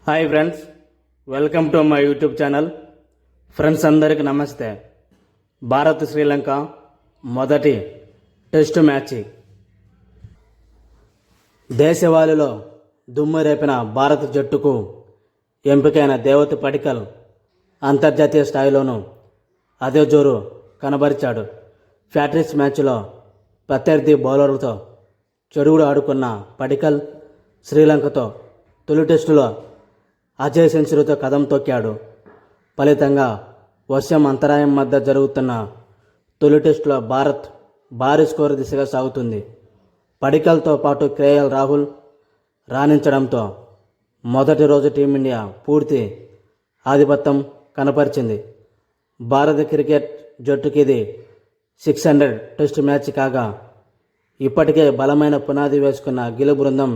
Hi friends, welcome to my YouTube channel. Friends అందరికీ నమస్తే. భారత్ శ్రీలంక మొదటి టెస్టు మ్యాచ్. దేశవాళిలో దుమ్ము రేపిన భారత జట్టుకు ఎంపికైన దేవత్ పడిక్కల్ అంతర్జాతీయ స్థాయిలోనూ అదే జోరు కనబరిచాడు. ఫ్యాట్రిస్ మ్యాచ్లో ప్రత్యర్థి బౌలర్లతో చెడుగుడు ఆడుకున్న పడిక్కల్ శ్రీలంకతో తొలి టెస్టులో అజయ్ సెంచరీతో కదం తొక్కాడు. ఫలితంగా వర్షం అంతరాయం మధ్య జరుగుతున్న తొలి టెస్టులో భారత్ భారీ స్కోరు దిశగా సాగుతుంది. పడిక్కల్తో పాటు కేఎల్ రాహుల్ రాణించడంతో మొదటి రోజు టీమిండియా పూర్తి ఆధిపత్యం కనపరిచింది. భారత క్రికెట్ జట్టుకి ఇది 600 టెస్టు మ్యాచ్ కాగా ఇప్పటికే బలమైన పునాది వేసుకున్న గిల్ బృందం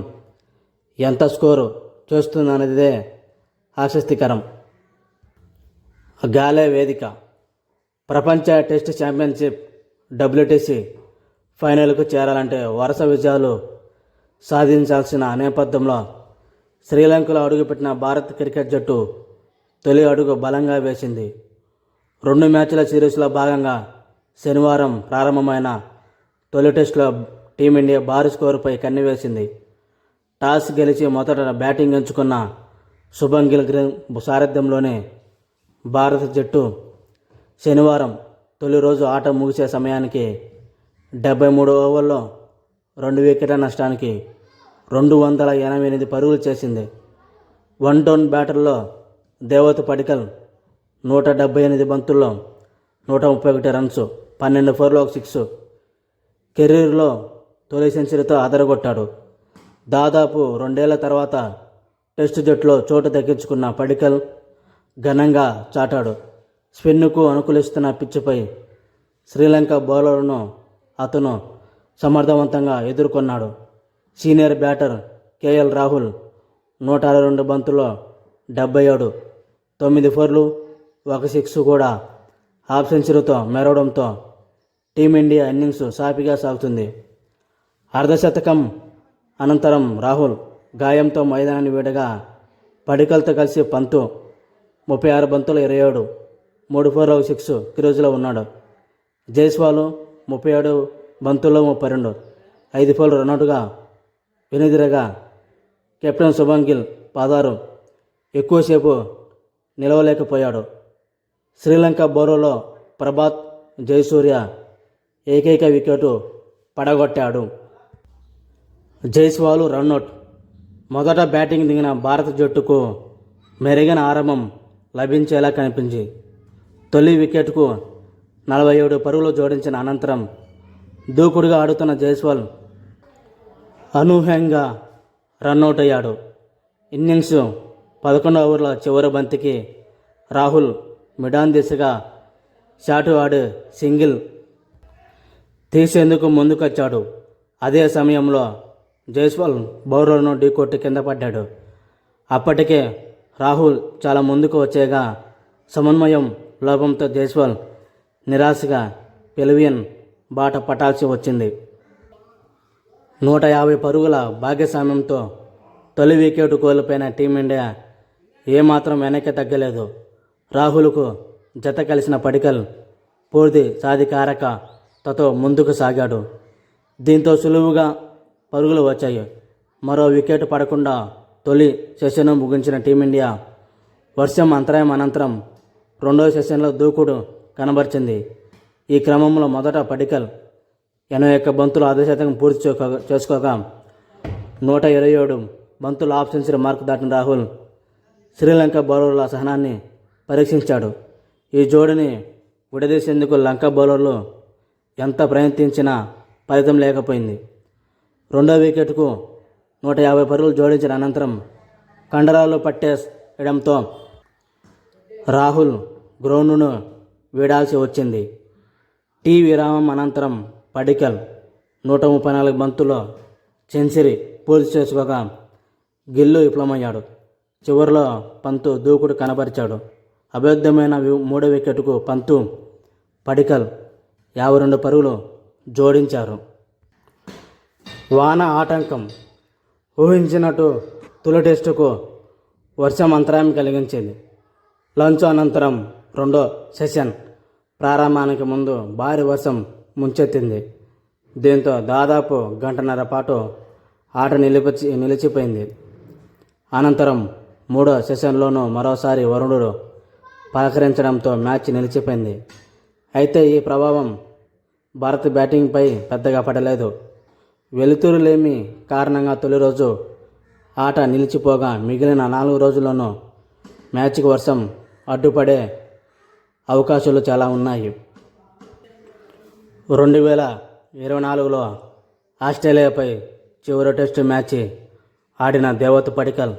ఎంత స్కోరు చేస్తుందనేదే ఆసక్తికరం. గాలే వేదిక ప్రపంచ టెస్ట్ ఛాంపియన్షిప్ WTC ఫైనల్కు చేరాలంటే వరుస విజయాలు సాధించాల్సిన నేపథ్యంలో శ్రీలంకలో అడుగుపెట్టిన భారత క్రికెట్ జట్టు తొలి అడుగు బలంగా వేసింది. 2 మ్యాచ్ల సిరీస్లో భాగంగా శనివారం ప్రారంభమైన తొలి టెస్టులో టీమిండియా భారీ స్కోరుపై కన్నివేసింది. టాస్ గెలిచి మొదట బ్యాటింగ్ ఎంచుకున్న శుభం గిల్ సారథ్యంలోనే భారత జట్టు శనివారం తొలి రోజు ఆట ముగిసే సమయానికి 73 ఓవర్లో 2 వికెట్ల నష్టానికి 288 పరుగులు చేసింది. 1 డౌన్ బ్యాటర్లో దేవత్ పడిక్కల్ 178 బంతుల్లో 131 రన్స్, 12 ఫోర్లు, 1 సిక్స్ కెరీర్లో తొలి సెంచరీతో అదరగొట్టాడు. దాదాపు 2 ఏళ్ల తర్వాత టెస్ట్ జట్టులో చోటు దక్కించుకున్న పడిక్కల్ ఘనంగా చాటాడు. స్పిన్నుకు అనుకూలిస్తున్న పిచ్చిపై శ్రీలంక బౌలర్లను అతను సమర్థవంతంగా ఎదుర్కొన్నాడు. సీనియర్ బ్యాటర్ కేఎల్ రాహుల్ 162 బంతుల్లో 77, 9 ఫోర్లు, 1 సిక్స్ కూడా హాఫ్ సెంచరీతో మెరవడంతో టీమిండియా ఇన్నింగ్స్ సాఫీగా సాగుతుంది. అర్ధశతకం అనంతరం రాహుల్ గాయంతో మైదానాన్ని వీడగా పడిక్కల్తో కలిసి పంతు 36 బంతులు 27, 3 ఫోర్లు, 1 సిక్స్ క్రీజులో ఉన్నాడు. జైస్వాల్ 37 బంతుల్లో 32, 5 ఫోర్లు రన్అట్గా వెనుదిరగా కెప్టెన్ శుభం గిల్ 16 ఎక్కువసేపు నిలవలేకపోయాడు. శ్రీలంక బౌలర్లో ప్రభాత్ జయసూర్య ఏకైక వికెట్ పడగొట్టాడు. జైస్వాల్ రన్అట్. మొదట బ్యాటింగ్ దిగిన భారత జట్టుకు మెరుగైన ఆరంభం లభించేలా కనిపించి తొలి వికెట్కు 47 పరుగులు జోడించిన అనంతరం దూకుడుగా ఆడుతున్న జైస్వాల్ అనూహ్యంగా రన్అట్ అయ్యాడు. ఇన్నింగ్స్ 11 ఓవర్ల చివరి బంతికి రాహుల్ మిడాన్ దిశగా షాటు ఆడి సింగిల్ తీసేందుకు ముందుకొచ్చాడు. అదే సమయంలో జైస్వాల్ బౌలర్ను ఢీకొట్టి కింద పడ్డాడు. అప్పటికే రాహుల్ చాలా ముందుకు వచ్చేగా సమన్వయం లోపంతో జైస్వాల్ నిరాశగా పెవిలియన్ బాట పట్టాల్సి వచ్చింది. 150 పరుగుల భాగస్వామ్యంతో తొలి వికెట్ కోల్పోయిన టీమిండియా ఏమాత్రం వెనక్కి తగ్గలేదు. రాహుల్కు జత కలిసిన పడిక్కల్ పూర్తి సాధికారకతతో ముందుకు సాగాడు. దీంతో సులువుగా పరుగులు వచ్చాయి. మరో వికెట్ పడకుండా తొలి సెషన్ను ముగించిన టీమిండియా వర్షం అంతరాయం అనంతరం రెండో సెషన్లో దూకుడు కనబరిచింది. ఈ క్రమంలో మొదట పడిక్కల్ 81 బంతులు అర్ధశతకం పూర్తి చేసుకోగా 127 బంతులు హాఫ్ సెంచరీ మార్కు దాటిన రాహుల్ శ్రీలంక బౌలర్ల సహనాన్ని పరీక్షించాడు. ఈ జోడిని విడదీసేందుకు లంక బౌలర్లు ఎంత ప్రయత్నించినా ఫలితం లేకపోయింది. రెండో వికెట్కు 150 పరుగులు జోడించిన అనంతరం కండరాలు పట్టేయడంతో రాహుల్ గ్రౌండ్ను వీడాల్సి వచ్చింది. టీ విరామం అనంతరం పడిక్కల్ 134 బంతుల్లో సెంచరీ పూర్తి చేసుకోగా గిల్లు విఫలమయ్యాడు. చివరిలో పంతు దూకుడు కనబరిచాడు. అభ్యర్థమైన 3వ వికెట్కు పంతు, పడిక్కల్ 52 పరుగులు జోడించారు. వాన ఆటంకం. ఊహించినట్టు తొలి టెస్టుకు వర్షం అంతరాయం కలిగించింది. లంచ్ అనంతరం రెండో సెషన్ ప్రారంభానికి ముందు భారీ వర్షం ముంచెత్తింది. దీంతో దాదాపు గంటన్నర పాటు ఆట నిలిచిపోయింది. అనంతరం మూడో సెషన్లోనూ మరోసారి వరుణుడు పలకరించడంతో మ్యాచ్ నిలిచిపోయింది. అయితే ఈ ప్రభావం భారత్ బ్యాటింగ్పై పెద్దగా పడలేదు. వెలుతురులేమి కారణంగా తొలి రోజు ఆట నిలిచిపోగా మిగిలిన 4 రోజుల్లోనూ మ్యాచ్కి వర్షం అడ్డుపడే అవకాశాలు చాలా ఉన్నాయి. 2024లో ఆస్ట్రేలియాపై చివరి టెస్టు మ్యాచ్ ఆడిన దేవత్ పడిక్కల్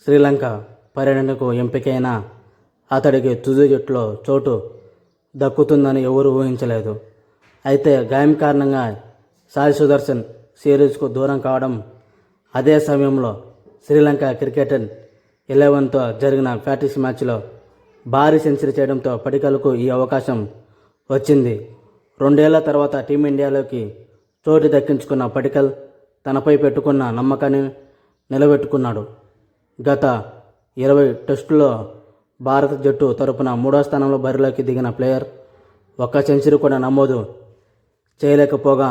శ్రీలంక పర్యటనకు ఎంపికైన అతడికి తుది జట్టులో చోటు దక్కుతుందని ఎవరూ ఊహించలేదు. అయితే గాయం కారణంగా సాయి సుదర్శన్ సిరీస్కు దూరం కావడం, అదే సమయంలో శ్రీలంక క్రికెట్ 11తో జరిగిన ప్రాక్టీస్ మ్యాచ్లో భారీ సెంచరీ చేయడంతో పడిక్కల్కు ఈ అవకాశం వచ్చింది. 2 ఏళ్ల తర్వాత టీమిండియాలోకి చోటు దక్కించుకున్న పడిక్కల్ తనపై పెట్టుకున్న నమ్మకాన్ని నిలబెట్టుకున్నాడు. గత 20 టెస్టుల్లో భారత జట్టు తరపున 3వ స్థానంలో బరిలోకి దిగిన ప్లేయర్ ఒక్క సెంచరీ కూడా నమోదు చేయలేకపోగా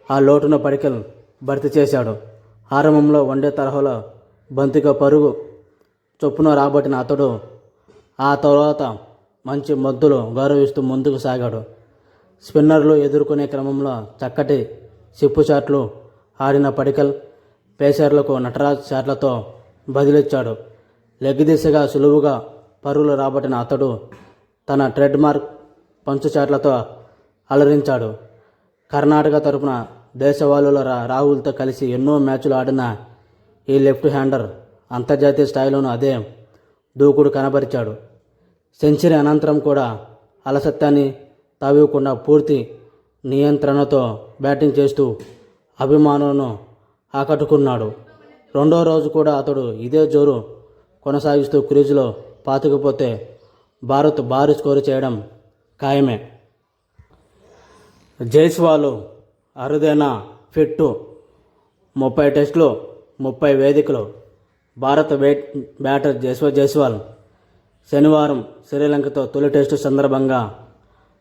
ఆ లోటును పడిక్కల్ భర్తీ చేశాడు. ఆరంభంలో వన్డే తరహాలో బంతిగా పరుగు చొప్పున రాబట్టిన అతడు ఆ తర్వాత మంచి మద్దులు గౌరవిస్తూ ముందుకు సాగాడు. స్పిన్నర్లు ఎదుర్కొనే క్రమంలో చక్కటి సిప్పు షాట్లు ఆడిన పడిక్కల్ పేసర్లకు నటరాజ్ షాట్లతో బదిలిచ్చాడు. లెగ్ దిశగా సులువుగా పరుగులు రాబట్టిన అతడు తన ట్రేడ్మార్క్ పంచు షాట్లతో అలరించాడు. కర్ణాటక తరపున దేశవాళుల రాహుల్తో కలిసి ఎన్నో మ్యాచ్లు ఆడిన ఈ లెఫ్ట్ హ్యాండర్ అంతర్జాతీయ స్థాయిలోనూ అదే దూకుడు కనబరిచాడు. సెంచరీ అనంతరం కూడా అలసత్వాన్ని తావివ్వకుండా పూర్తి నియంత్రణతో బ్యాటింగ్ చేస్తూ అభిమానులను ఆకట్టుకున్నాడు. రెండో రోజు కూడా అతడు ఇదే జోరు కొనసాగిస్తూ క్రీజులో పాతుకుపోతే భారత్ భారీ స్కోరు చేయడం ఖాయమే. జైస్వాల్ అరుదైన ఫిట్ 30 టెస్టులు 30 వేదికలు. భారత బ్యాటర్ జైస్వాల్ శనివారం శ్రీలంకతో తొలి టెస్టు సందర్భంగా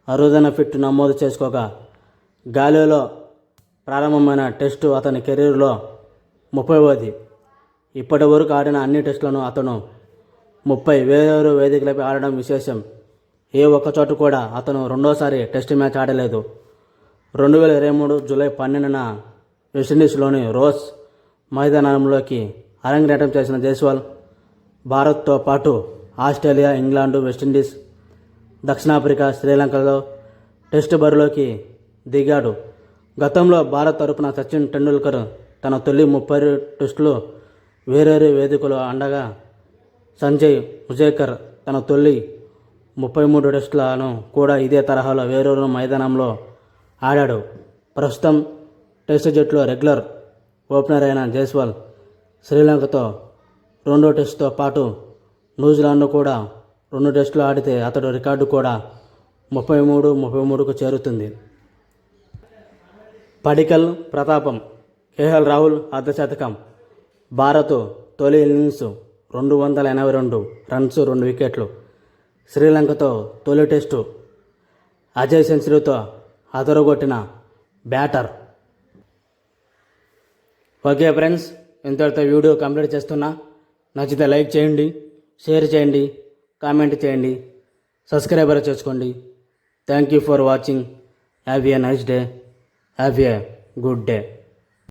అరుదైన ఫిట్ నమోదు చేసుకోగా గాలిలో ప్రారంభమైన టెస్టు అతని కెరీర్లో 30వది. ఇప్పటి వరకు ఆడిన అన్ని టెస్టులను అతను 30 వేరు వేదికలపై ఆడడం విశేషం. ఏ ఒక్కచోట కూడా అతను రెండోసారి టెస్ట్ మ్యాచ్ ఆడలేదు. 2023 జూలై 12న వెస్టిండీస్లోని రోస్ మైదానంలోకి అరంగేట్రం చేసిన జైస్వాల్ భారత్తో పాటు ఆస్ట్రేలియా, ఇంగ్లాండు, వెస్టిండీస్, దక్షిణాఫ్రికా, శ్రీలంకలో టెస్టు బరిలోకి దిగాడు. గతంలో భారత్ తరపున సచిన్ టెండూల్కర్ తన తొలి 30 టెస్టులు వేరేరు వేదికలు ఆడగా సంజయ్ ముజేకర్ తన తొలి 33 టెస్టులను కూడా ఇదే తరహాలో వేరూరు మైదానంలో ఆడాడు. ప్రస్తుతం టెస్టు జట్టులో రెగ్యులర్ ఓపెనర్ అయిన జైస్వాల్ శ్రీలంకతో 2 టెస్టుతో పాటు న్యూజిలాండ్ కూడా 2 టెస్టులు ఆడితే అతడు రికార్డు కూడా 33కు చేరుతుంది. పడిక్కల్ ప్రతాపం. కేఎల్ రాహుల్ అర్ధశతకం. భారత్ తొలి ఇన్నింగ్స్ 282 రన్స్ 2 వికెట్లు. శ్రీలంకతో తొలి టెస్టు అజయ్ సెంచరీతో అదరగొట్టిన బ్యాటర్. ఓకే ఫ్రెండ్స్, ఇంతటితో వీడియో కంప్లీట్ చేస్తున్నా. నచ్చితే లైక్ చేయండి, షేర్ చేయండి, కామెంట్ చేయండి, సబ్స్క్రైబర్ చేసుకోండి. Thank you for watching. Have a nice day. Have a good day.